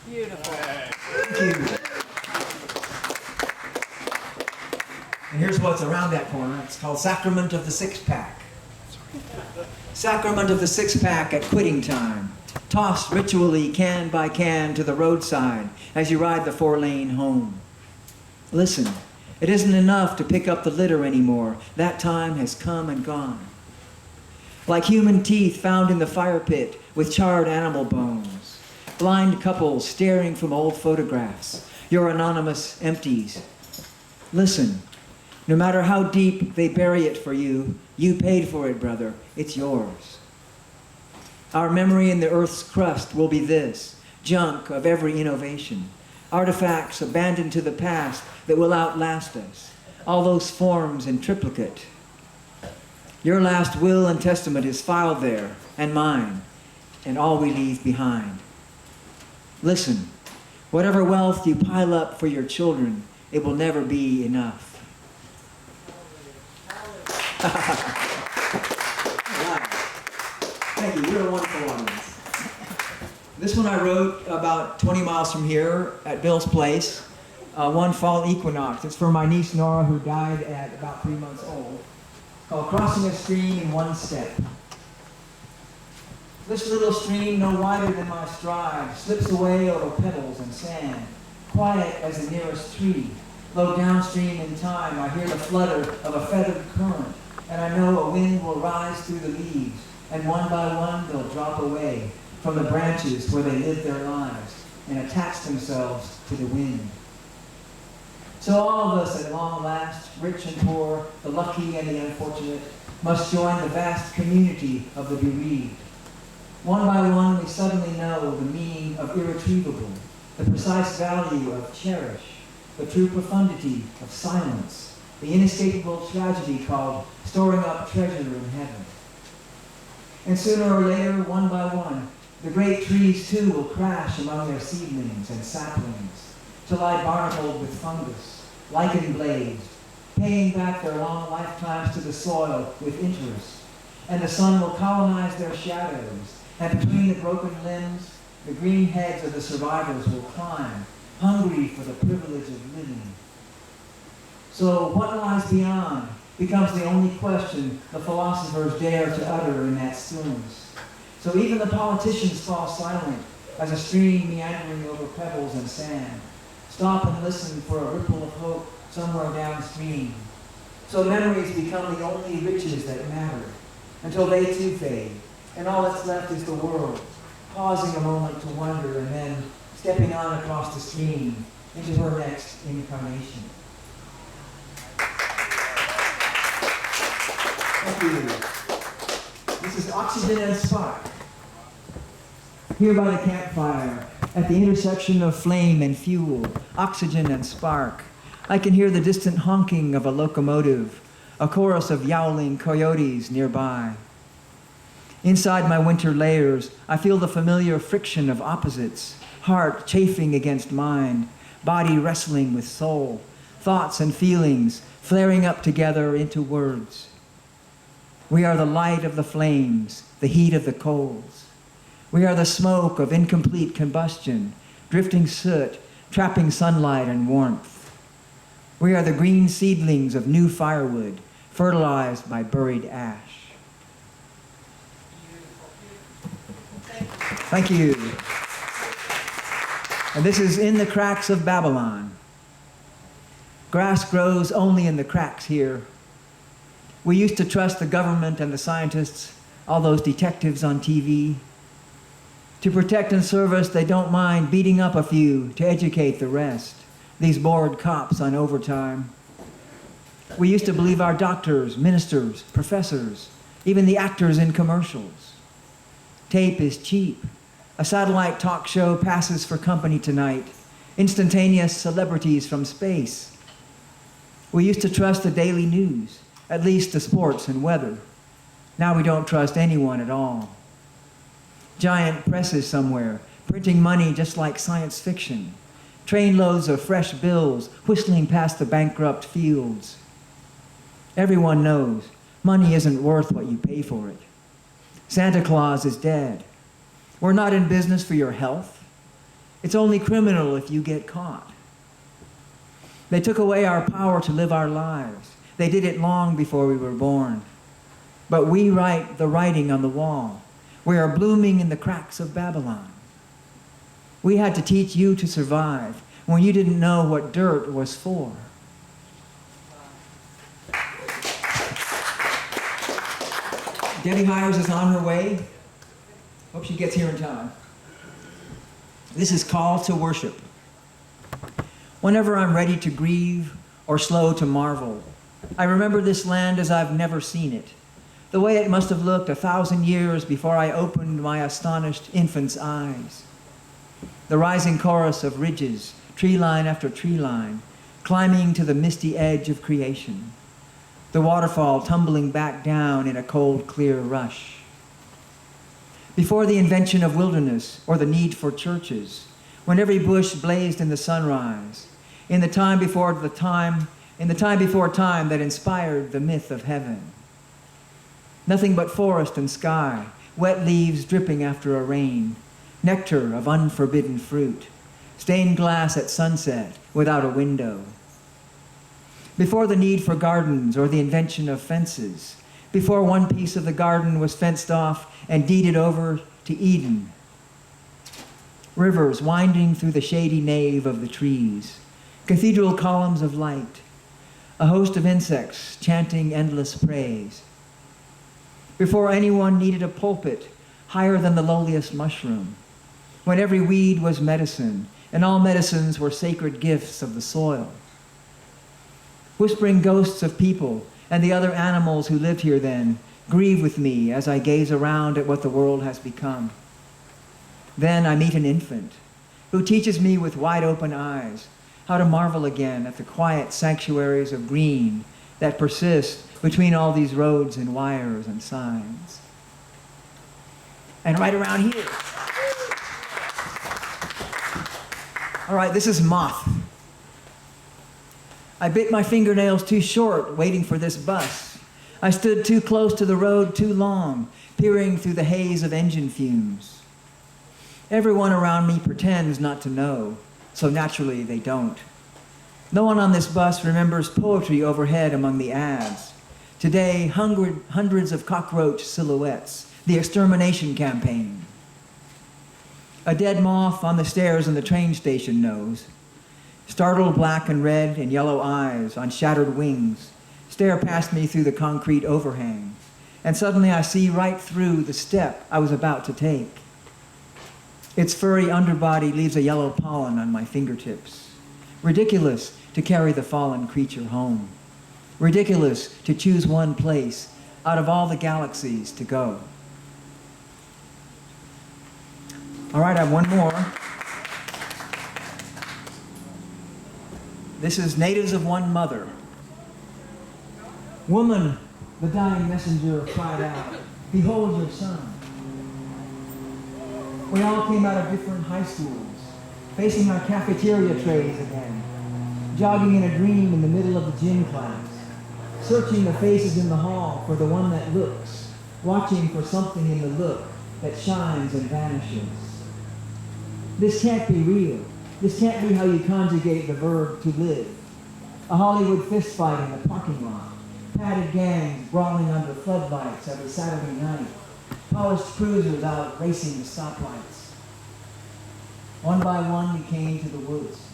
Beautiful. Thank you. And here's what's around that corner. It's called Sacrament of the Six-Pack. Sacrament of the Six-Pack at quitting time. Tossed ritually can by can to the roadside as you ride the 4-lane home. Listen, it isn't enough to pick up the litter anymore. That time has come and gone. Like human teeth found in the fire pit with charred animal bones. Blind couples staring from old photographs. Your anonymous empties. Listen, no matter how deep they bury it for you, you paid for it, brother. It's yours. Our memory in the earth's crust will be this, junk of every innovation. Artifacts abandoned to the past that will outlast us. All those forms in triplicate. Your last will and testament is filed there, and mine, and all we leave behind. Listen, whatever wealth you pile up for your children, it will never be enough. Thank you, you're a wonderful audience. This one I wrote about 20 miles from here at Bill's place, one fall equinox. It's for my niece Nora, who died at about 3 months old. Called Crossing a Stream in One Step. This little stream, no wider than my stride, slips away over pebbles and sand, quiet as the nearest tree. Low downstream in time, I hear the flutter of a feathered current, and I know a wind will rise through the leaves, and one by one they'll drop away from the branches where they live their lives and attach themselves to the wind. So all of us at long last, rich and poor, the lucky and the unfortunate, must join the vast community of the bereaved. One by one we suddenly know the meaning of irretrievable, the precise value of cherish, the true profundity of silence, the inescapable tragedy called storing up treasure in heaven. And sooner or later, one by one, the great trees too will crash among their seedlings and saplings, to lie barnacled with fungus, lichen blazed, paying back their long lifetimes to the soil with interest. And the sun will colonize their shadows, and between the broken limbs, the green heads of the survivors will climb, hungry for the privilege of living. So what lies beyond becomes the only question the philosophers dare to utter in that stillness. So even the politicians fall silent as a stream meandering over pebbles and sand. Stop and listen for a ripple of hope somewhere downstream. So memories become the only riches that matter, until they too fade, and all that's left is the world, pausing a moment to wonder and then stepping on across the stream into her next incarnation. Thank you. This is Oxygen and Spark. Here by the campfire, at the intersection of flame and fuel, oxygen and spark, I can hear the distant honking of a locomotive, a chorus of yowling coyotes nearby. Inside my winter layers, I feel the familiar friction of opposites, heart chafing against mind, body wrestling with soul, thoughts and feelings flaring up together into words. We are the light of the flames, the heat of the coals. We are the smoke of incomplete combustion, drifting soot, trapping sunlight and warmth. We are the green seedlings of new firewood, fertilized by buried ash. Thank you. And this is In the Cracks of Babylon. Grass grows only in the cracks here. We used to trust the government and the scientists, all those detectives on TV. To protect and serve us, they don't mind beating up a few to educate the rest, these bored cops on overtime. We used to believe our doctors, ministers, professors, even the actors in commercials. Tape is cheap. A satellite talk show passes for company tonight. Instantaneous celebrities from space. We used to trust the daily news, at least the sports and weather. Now we don't trust anyone at all. Giant presses somewhere, printing money just like science fiction. Trainloads of fresh bills whistling past the bankrupt fields. Everyone knows money isn't worth what you pay for it. Santa Claus is dead. We're not in business for your health. It's only criminal if you get caught. They took away our power to live our lives. They did it long before we were born. But we write the writing on the wall. We are blooming in the cracks of Babylon. We had to teach you to survive when you didn't know what dirt was for. Debbie Hires is on her way. Hope she gets here in time. This is Call to Worship. Whenever I'm ready to grieve or slow to marvel, I remember this land as I've never seen it, the way it must have looked 1,000 years before I opened my astonished infant's eyes. The rising chorus of ridges, tree line after tree line, climbing to the misty edge of creation. The waterfall tumbling back down in a cold, clear rush. Before the invention of wilderness or the need for churches, when every bush blazed in the sunrise, in the time before time that inspired the myth of heaven. Nothing but forest and sky, wet leaves dripping after a rain, nectar of unforbidden fruit, stained glass at sunset without a window. Before the need for gardens or the invention of fences, before one piece of the garden was fenced off and deeded over to Eden. Rivers winding through the shady nave of the trees, cathedral columns of light, a host of insects chanting endless praise. Before anyone needed a pulpit higher than the lowliest mushroom, when every weed was medicine and all medicines were sacred gifts of the soil. Whispering ghosts of people and the other animals who lived here then grieve with me as I gaze around at what the world has become. Then I meet an infant who teaches me with wide open eyes how to marvel again at the quiet sanctuaries of green that persist between all these roads and wires and signs. And right around here. All right, this is Moth. I bit my fingernails too short waiting for this bus. I stood too close to the road too long, peering through the haze of engine fumes. Everyone around me pretends not to know, so naturally they don't. No one on this bus remembers poetry overhead among the ads. Today, hundreds of cockroach silhouettes, the extermination campaign. A dead moth on the stairs in the train station knows. Startled black and red and yellow eyes on shattered wings stare past me through the concrete overhang, and suddenly I see right through the step I was about to take. Its furry underbody leaves a yellow pollen on my fingertips. Ridiculous to carry the fallen creature home. Ridiculous to choose one place out of all the galaxies to go. All right, I have one more. This is Natives of One Mother. Woman, the dying messenger cried out, behold your son. We all came out of different high schools, facing our cafeteria trays again, jogging in a dream in the middle of the gym class, searching the faces in the hall for the one that looks, watching for something in the look that shines and vanishes. This can't be real. This can't be how you conjugate the verb to live. A Hollywood fistfight in the parking lot, padded gangs brawling under floodlights every Saturday night, polished cruisers out racing the stoplights. One by one we came to the woods.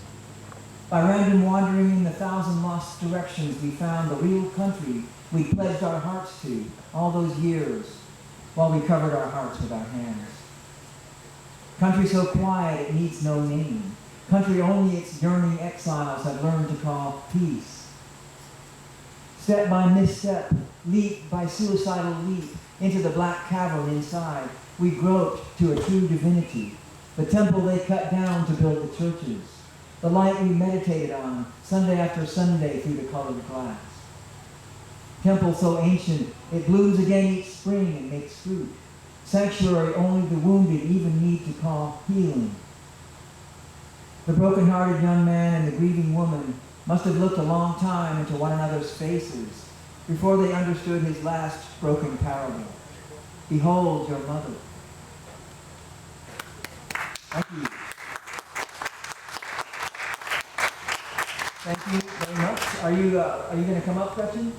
By random wandering in the 1,000 lost directions, we found the real country we pledged our hearts to all those years while we covered our hearts with our hands. Country so quiet it needs no name. Country only its yearning exiles have learned to call peace. Step by misstep, leap by suicidal leap, into the black cavern inside, we groped to a true divinity, the temple they cut down to build the churches, the light we meditated on Sunday after Sunday through the colored glass. Temple so ancient, it blooms again each spring and makes fruit. Sanctuary only the wounded even need to call healing. The broken-hearted young man and the grieving woman must have looked a long time into one another's faces before they understood his last broken parable. Behold your mother. Thank you. Thank you very much. Are you going to come up, Gretchen?